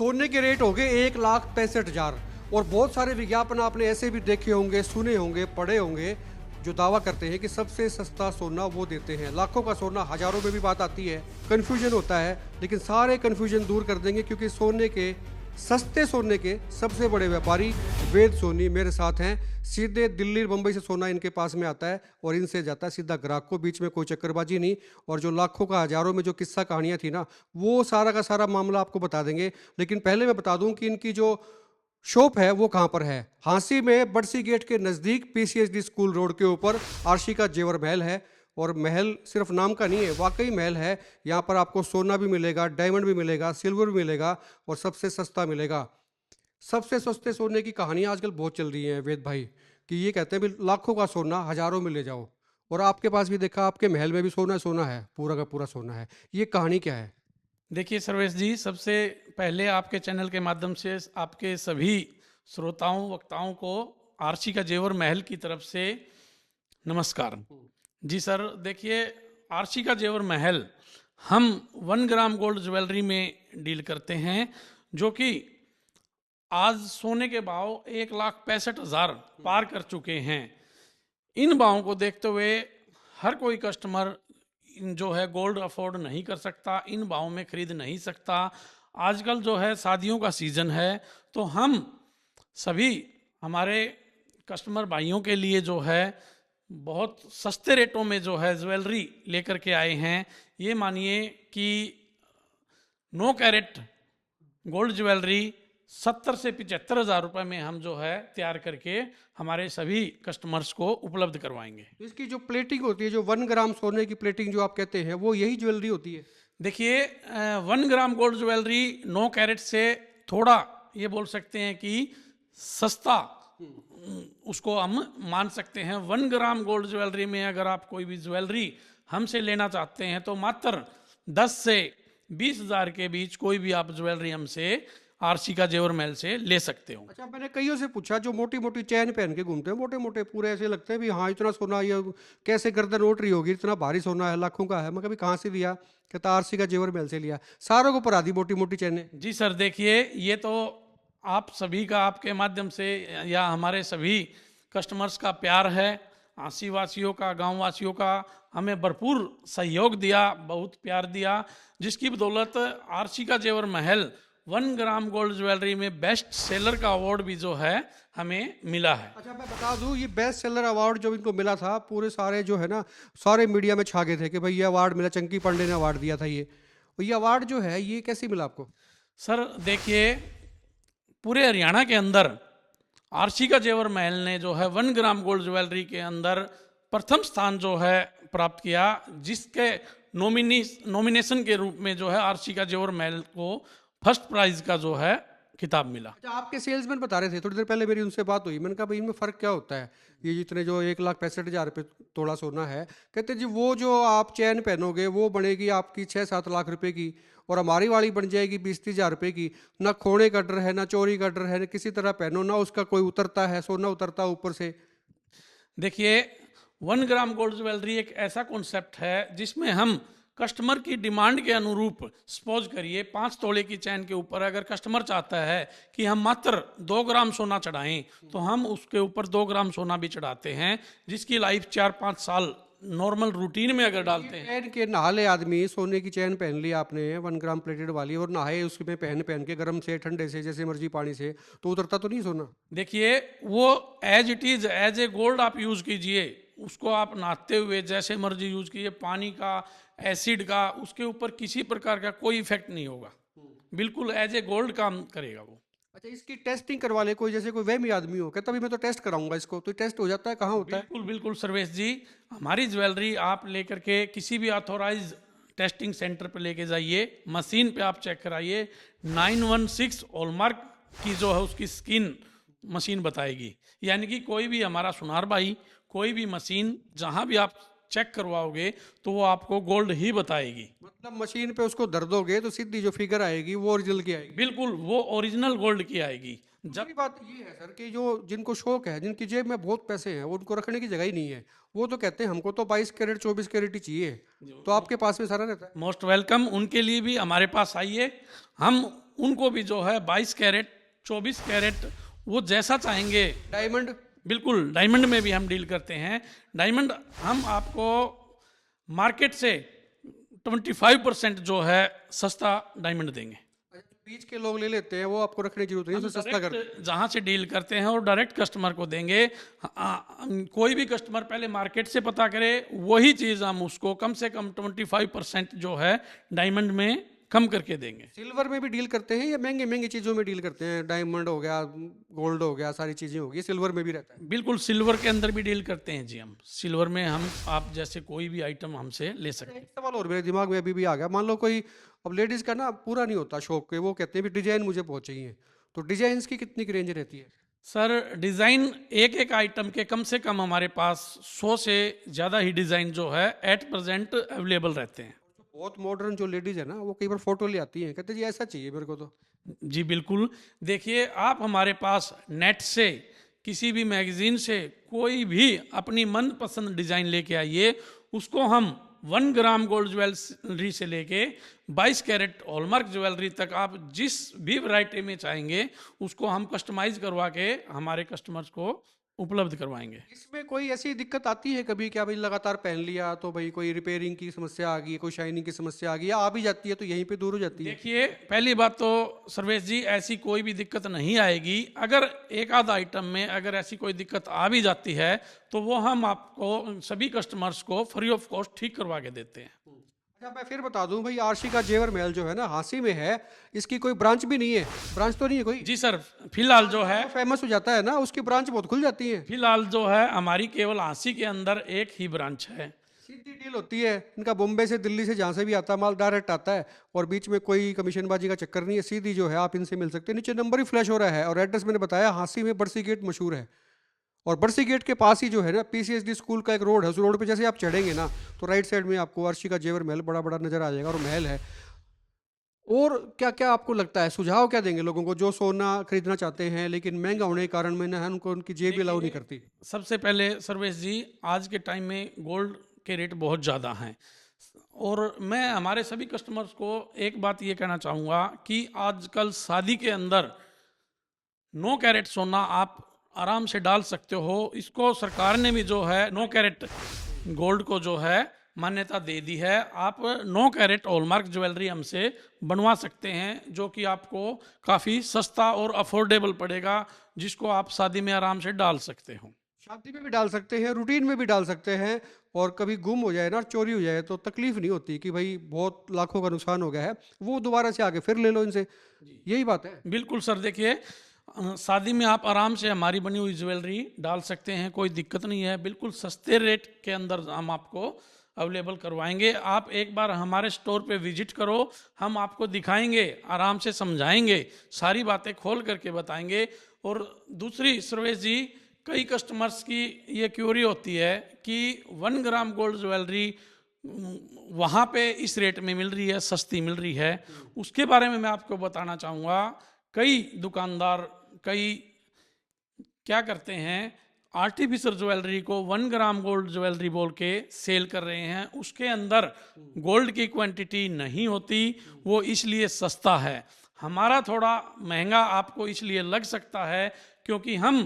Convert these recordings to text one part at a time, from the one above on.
सोने के रेट हो गए 1,65,000 और बहुत सारे विज्ञापन आपने ऐसे भी देखे होंगे, सुने होंगे, पढ़े होंगे जो दावा करते हैं कि सबसे सस्ता सोना वो देते हैं। लाखों का सोना हजारों में भी बात आती है, कन्फ्यूजन होता है, लेकिन सारे कन्फ्यूजन दूर कर देंगे क्योंकि सोने के सस्ते सोने के सबसे बड़े व्यापारी वेद सोनी मेरे साथ हैं। सीधे दिल्ली बम्बई से सोना इनके पास में आता है और इनसे जाता है सीधा ग्राहक को, बीच में कोई चक्करबाजी नहीं। और जो लाखों का हजारों में जो किस्सा कहानियां थी ना, वो सारा का सारा मामला आपको बता देंगे। लेकिन पहले मैं बता दूं कि इनकी जो शॉप है वो कहाँ पर है। हांसी में बड़सी गेट के नज़दीक पीसीएचडी स्कूल रोड के ऊपर आरसी का जेवर महल है। और महल सिर्फ नाम का नहीं है, वाकई महल है। यहाँ पर आपको सोना भी मिलेगा, डायमंड भी मिलेगा, सिल्वर भी मिलेगा और सबसे सस्ता मिलेगा। सबसे सस्ते सोने की कहानियाँ आजकल बहुत चल रही हैं वेद भाई, कि ये कहते हैं भी लाखों का सोना हजारों में ले जाओ। और आपके पास भी देखा, आपके महल में भी सोना सोना है, पूरा का पूरा सोना है। ये कहानी क्या है? देखिए सर्वेश जी, सबसे पहले आपके चैनल के माध्यम से आपके सभी श्रोताओं वक्ताओं को आरसी का जेवर महल की तरफ से नमस्कार। जी सर, देखिए आरसी का जेवर महल हम 1 ग्राम गोल्ड ज्वेलरी में डील करते हैं, जो कि आज सोने के भाव 1,65,000 पार कर चुके हैं। इन भावों को देखते हुए हर कोई कस्टमर जो है गोल्ड अफोर्ड नहीं कर सकता, इन भावों में खरीद नहीं सकता। आजकल जो है शादियों का सीजन है, तो हम सभी हमारे कस्टमर भाइयों के लिए जो है बहुत सस्ते रेटों में जो है ज्वेलरी लेकर के आए हैं। ये मानिए कि 9 कैरेट गोल्ड ज्वेलरी 70 से 75,000 रुपये में हम जो है तैयार करके हमारे सभी कस्टमर्स को उपलब्ध करवाएंगे। इसकी जो प्लेटिंग होती है, जो 1 ग्राम सोने की प्लेटिंग जो आप कहते हैं, वो यही ज्वेलरी होती है? देखिए 1 ग्राम गोल्ड ज्वेलरी 9 कैरेट से थोड़ा ये बोल सकते हैं कि सस्ता उसको हम मान सकते हैं। 1 ग्राम गोल्ड ज्वेलरी में अगर आप कोई भी ज्वेलरी हमसे लेना चाहते हैं तो मात्र 10 से 20,000 के बीच कोई भी आप ज्वेलरी हमसे आरसी का जेवर महल से ले सकते हो। अच्छा, मैंने कईयों से पूछा जो मोटी मोटी चैन पहन के घूमते हैं, मोटे मोटे पूरे ऐसे लगते हैं भी हाँ इतना सोना, ये कैसे गर्दन उठ रही होगी, इतना भारी सोना है, लाखों का है। मैं कभी कहाँ से लिया? कहता आरसी का जेवर महल से लिया। सारों को परा दी मोटी मोटी चैनें। जी सर, देखिए ये तो आप सभी का, आपके माध्यम से या हमारे सभी कस्टमर्स का प्यार है। आसी वासियों का, गांव वासियों का हमें भरपूर सहयोग दिया, बहुत प्यार दिया, जिसकी बदौलत आरसी का जेवर महल 1 ग्राम गोल्ड ज्वेलरी में बेस्ट सेलर का अवार्ड भी जो है हमें मिला है। अच्छा, मैं बता दूं, ये बेस्ट सेलर अवार्ड जो इनको मिला था, पूरे सारे जो है ना, सारे मीडिया में छा गए थे कि भाई ये अवार्ड मिला, चंकी पांडे ने अवार्ड दिया था ये। और ये अवार्ड जो है ये कैसे मिला आपको? सर देखिए, पूरे हरियाणा के अंदर आरसी का जेवर महल ने जो है 1 ग्राम गोल्ड ज्वेलरी के अंदर प्रथम स्थान जो है प्राप्त किया, जिसके नॉमिनेशन के रूप में जो है आरसी का जेवर महल को फर्स्ट प्राइज का जो है खिताब मिला। अच्छा, आपके सेल्समैन बता रहे थे थोड़ी देर पहले, मेरी उनसे बात हुई। मैंने कहा भाई इनमें फ़र्क क्या होता है, ये जितने जो 1,65,000 रुपये तोड़ा सोना है, कहते जी वो जो आप चैन पहनोगे वो बनेगी आपकी 6-7 लाख रुपए की, और हमारी वाली बन जाएगी 20-30 हज़ार रुपये की। ना खोने का डर है, ना चोरी का डर है, ना किसी तरह पहनो ना उसका कोई उतरता है, सोना उतरता है ऊपर से। देखिए 1 ग्राम गोल्ड ज्वेलरी एक ऐसा कॉन्सेप्ट है जिसमें हम कस्टमर की डिमांड के अनुरूप, सपोज करिए 5 तोले की चैन के ऊपर अगर कस्टमर चाहता है कि हम मात्र 2 ग्राम सोना चढ़ाएं, तो हम उसके ऊपर 2 ग्राम सोना भी चढ़ाते हैं, जिसकी लाइफ 4-5 साल नॉर्मल रूटीन में अगर डालते हैं। पहन के नहा ले आदमी, सोने की चैन पहन ली आपने 1 ग्राम प्लेटेड वाली, और नहाए उसमें पहन पहन के गर्म से ठंडे से जैसे मर्जी पानी से, तो उतरता तो नहीं सोना? देखिए वो as it is, as a gold आप यूज कीजिए, उसको आप नहाते हुए जैसे मर्जी यूज कीजिए, पानी का, एसिड का, उसके ऊपर किसी प्रकार का कोई इफेक्ट नहीं होगा, बिल्कुल एज ए गोल्ड काम करेगा वो। अच्छा, इसकी टेस्टिंग करवा ले कोई, जैसे कोई वहमी आदमी हो, कहता भी मैं तो टेस्ट कराऊंगा इसको, तो टेस्ट हो जाता है? कहाँ होता है? बिल्कुल बिल्कुल सर्वेश जी, हमारी ज्वेलरी आप लेकर के किसी भी ऑथोराइज टेस्टिंग सेंटर पे लेके जाइए, मशीन पे आप चेक कराइए, 916 हॉलमार्क की जो है उसकी स्किन मशीन बताएगी। यानी कि कोई भी हमारा सुनार भाई, कोई भी मशीन जहां भी आप चेक करवाओगे तो वो आपको गोल्ड ही बताएगी। मतलब मशीन पे उसको दर दोगे तो सीधी जो फिगर आएगी वो ओरिजिनल की आएगी? बिल्कुल, वो ओरिजिनल गोल्ड की आएगी। दूसरी बात ये है सर कि जो जिनको शौक है, जिनकी जेब में बहुत पैसे हैं, उनको रखने की जगह ही नहीं है, वो तो कहते हैं हमको तो 22 कैरेट 24 कैरेट ही चाहिए। तो आपके पास में सारा रहता है? मोस्ट वेलकम, उनके लिए भी हमारे पास आइए, हम उनको भी जो है 22 कैरेट 24 कैरेट वो जैसा चाहेंगे। डायमंड बिल्कुल, डायमंड में भी हम डील करते हैं। डायमंड हम आपको मार्केट से 25% जो है सस्ता डायमंड देंगे। बीच के लोग ले लेते हैं, वो आपको रखने की जरूरत नहीं, हम उससे सस्ता कर डायरेक्ट जहाँ से डील करते हैं और डायरेक्ट कस्टमर को देंगे। कोई भी कस्टमर पहले मार्केट से पता करे, वही चीज़ हम उसको कम से कम 25% जो है डायमंड में कम करके देंगे। सिल्वर में भी डील करते हैं या महंगे महंगी चीज़ों में डील करते हैं? डायमंड हो गया, गोल्ड हो गया, सारी चीज़ें होगी, सिल्वर में भी रहता है? बिल्कुल सिल्वर के अंदर भी डील करते हैं जी। हम सिल्वर में हम आप जैसे कोई भी आइटम हमसे ले सकते हैं। एक सवाल और मेरे दिमाग में अभी भी आ गया, मान लो कोई, अब लेडीज़ का ना पूरा नहीं होता शौक के, वो कहते हैं भी डिजाइन मुझे बहुत चाहिए, तो डिजाइन की कितनी की रेंज रहती है? सर डिज़ाइन एक एक आइटम के कम से कम हमारे पास 100 से ज़्यादा ही डिज़ाइन जो है एट प्रेजेंट अवेलेबल रहते हैं। बहुत मॉडर्न जो लेडीज़ है ना, वो कई बार फोटो ले आती हैं, कहते जी ऐसा चाहिए मेरे को तो। जी बिल्कुल, देखिए आप हमारे पास नेट से किसी भी मैगजीन से कोई भी अपनी मनपसंद डिज़ाइन लेके आइए, उसको हम 1 ग्राम गोल्ड ज्वेलरी से लेके 22 कैरेट हॉलमार्क ज्वेलरी तक आप जिस भी वैरायटी में चाहेंगे उसको हम कस्टमाइज करवा के हमारे कस्टमर्स को उपलब्ध करवाएंगे। इसमें कोई ऐसी दिक्कत आती है कभी, क्या भाई लगातार पहन लिया तो भाई कोई रिपेयरिंग की समस्या आ गई, कोई शाइनिंग की समस्या आ गई, या आ भी जाती है तो यहीं पे दूर हो जाती है? देखिए पहली बात तो सर्वेश जी ऐसी कोई भी दिक्कत नहीं आएगी। अगर एक आध आइटम में अगर ऐसी कोई दिक्कत आ भी जाती है तो वो हम आपको सभी कस्टमर्स को फ्री ऑफ कॉस्ट ठीक करवा के देते हैं। अच्छा, मैं फिर बता दूं भाई, आरसी का जेवर महल जो है ना, हांसी में है, इसकी कोई ब्रांच भी नहीं है? ब्रांच तो नहीं है कोई? जी सर, फिलहाल जो है फेमस हो जाता है ना, उसकी ब्रांच बहुत खुल जाती है। फिलहाल जो है हमारी केवल हांसी के अंदर एक ही ब्रांच है। सीधी डील होती है इनका, बॉम्बे से दिल्ली से जहाँ से भी आता है माल डायरेक्ट आता है, और बीच में कोई कमीशनबाजी का चक्कर नहीं है, सीधी जो है आप इनसे मिल सकते हैं। नीचे नंबर ही फ्लैश हो रहा है, और एड्रेस मैंने बताया, हांसी में बरसी गेट मशहूर है, और बरसी गेट के पास ही जो है ना पीसीएसडी स्कूल का एक रोड है, उस रोड पे जैसे आप चढ़ेंगे ना तो राइट साइड में आपको अर्शी का जेवर महल बड़ा बड़ा नजर आ जाएगा, और महल है। और क्या क्या आपको लगता है, सुझाव क्या देंगे लोगों को जो सोना खरीदना चाहते हैं लेकिन महंगा होने के कारण में ना उनको उनकी जेब अलाउ नहीं करती? सबसे पहले सर्वेश जी, आज के टाइम में गोल्ड के रेट बहुत ज़्यादा हैं, और मैं हमारे सभी कस्टमर्स को एक बात ये कहना चाहूँगा कि आजकल शादी के अंदर 9 कैरेट सोना आप आराम से डाल सकते हो। इसको सरकार ने भी जो है 9 कैरेट गोल्ड को जो है मान्यता दे दी है। आप 9 कैरेट हॉलमार्क ज्वेलरी हमसे बनवा सकते हैं, जो कि आपको काफ़ी सस्ता और अफोर्डेबल पड़ेगा, जिसको आप शादी में आराम से डाल सकते हो। शादी में भी डाल सकते हैं, रूटीन में भी डाल सकते हैं, और कभी गुम हो जाए ना, चोरी हो जाए तो तकलीफ नहीं होती कि भाई बहुत लाखों का नुकसान हो गया है, वो दोबारा से आके फिर ले लो इनसे, यही बात है। बिल्कुल सर, देखिए शादी में आप आराम से हमारी बनी हुई ज्वेलरी डाल सकते हैं, कोई दिक्कत नहीं है। बिल्कुल सस्ते रेट के अंदर हम आपको अवेलेबल करवाएंगे। आप एक बार हमारे स्टोर पे विजिट करो, हम आपको दिखाएंगे, आराम से समझाएंगे, सारी बातें खोल करके बताएंगे। और दूसरी सर्वेश जी, कई कस्टमर्स की ये क्यूरी होती है कि 1 ग्राम गोल्ड ज्वेलरी वहाँ पे इस रेट में मिल रही है, सस्ती मिल रही है। उसके बारे में मैं आपको बताना चाहूँगा, कई दुकानदार कई क्या करते हैं, आर्टिफिशियल ज्वेलरी को 1 ग्राम गोल्ड ज्वेलरी बोल के सेल कर रहे हैं। उसके अंदर गोल्ड की क्वांटिटी नहीं होती, वो इसलिए सस्ता है। हमारा थोड़ा महंगा आपको इसलिए लग सकता है क्योंकि हम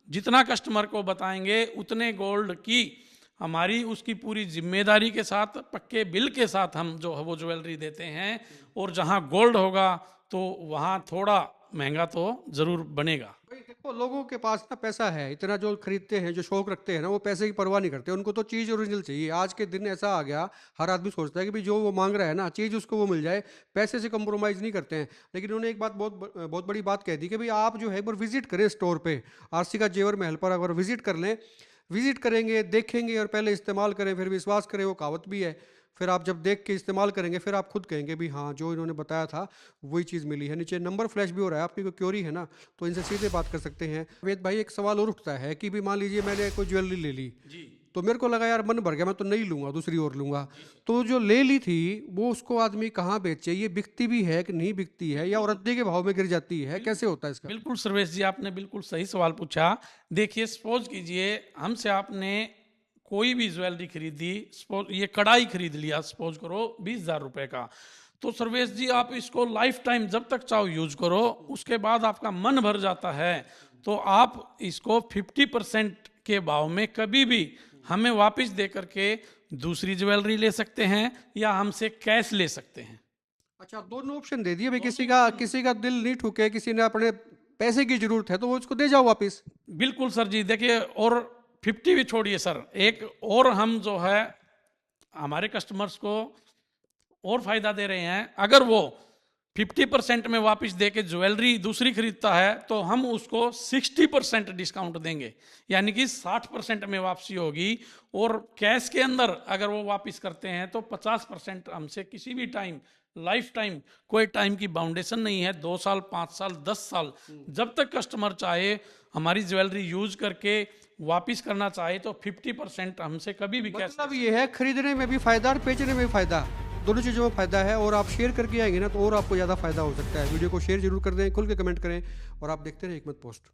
जितना कस्टमर को बताएंगे उतने गोल्ड की हमारी उसकी पूरी जिम्मेदारी के साथ, पक्के बिल के साथ हम जो है वो ज्वेलरी देते हैं। और जहां गोल्ड होगा तो वहां थोड़ा महंगा तो जरूर बनेगा। भाई देखो, लोगों के पास ना पैसा है इतना, जो खरीदते हैं, जो शौक रखते हैं ना, वो पैसे की परवाह नहीं करते, उनको तो चीज़ ओरिजिनल चाहिए। आज के दिन ऐसा आ गया, हर आदमी सोचता है कि भाई जो वो मांग रहा है ना चीज़, उसको वो मिल जाए, पैसे से कंप्रोमाइज़ नहीं करते हैं। लेकिन उन्होंने एक बात बहुत बड़ी बात कह दी कि भाई आप जो है एक बार विजिट करें स्टोर पे, आरसी का जेवर महल पर अगर विजिट कर लें, विजिट करेंगे, देखेंगे और पहले इस्तेमाल करें, फिर विश्वास करें, वो कहावत भी है। फिर आप जब देख के इस्तेमाल करेंगे फिर आप खुद कहेंगे भी हाँ, जो इन्होंने बताया था वही चीज़ मिली है। नीचे नंबर फ्लैश भी हो रहा है, आपकी कोई क्योरी है ना तो इनसे सीधे बात कर सकते हैं। वेद भाई, एक सवाल और उठता है कि भी मान लीजिए मैंने कोई ज्वेलरी ले ली, तो मेरे को लगा यार मन भर गया, मैं तो नहीं लूंगा, दूसरी और लूंगा, तो जो ले ली थी वो उसको आदमी कहाँ बेचे? ये बिकती भी है कि नहीं बिकती है, या और रद्दी के भाव में गिर जाती है, कैसे होता है इसका? बिल्कुल सर्वेश जी, आपने बिल्कुल सही सवाल पूछा। देखिए सपोज कीजिए हमसे आपने कोई भी ज्वेलरी खरीदी, सपोज ये कढ़ाई खरीद लिया, सपोज करो 20,000 रुपए का, तो सर्वेश जी आप इसको लाइफ टाइम जब तक चाहो यूज करो, उसके बाद आपका मन भर जाता है तो आप इसको 50% के भाव में कभी भी हमें वापस दे करके दूसरी ज्वेलरी ले सकते हैं या हमसे कैश ले सकते हैं। अच्छा, दोनों ऑप्शन दे दिए भाई। किसी का दिल नहीं ठुके, किसी ने अपने पैसे की जरूरत है तो वो उसको दे जाओ वापस। बिल्कुल सर जी, देखिए और 50 भी छोड़िए सर, एक और हम जो है हमारे कस्टमर्स को और फायदा दे रहे हैं। अगर वो 50% में वापस दे के ज्वेलरी दूसरी खरीदता है तो हम उसको 60% डिस्काउंट देंगे, यानी कि 60% में वापसी होगी। और कैश के अंदर अगर वो वापस करते हैं तो 50% हमसे किसी भी टाइम, लाइफ टाइम, कोई टाइम की बाउंडेशन नहीं है, 2 साल 5 साल 10 साल, जब तक कस्टमर चाहे हमारी ज्वेलरी यूज करके वापस करना चाहे तो 50% हमसे कभी भी कैश। मतलब ये है, खरीदने में भी फायदा और बेचने में भी फायदा, दोनों चीज़ों में फायदा है। और आप शेयर करके आएंगे ना तो और आपको ज़्यादा फायदा हो सकता है। वीडियो को शेयर जरूर कर दें, खुल के कमेंट करें और आप देखते रहे हिकमत पोस्ट।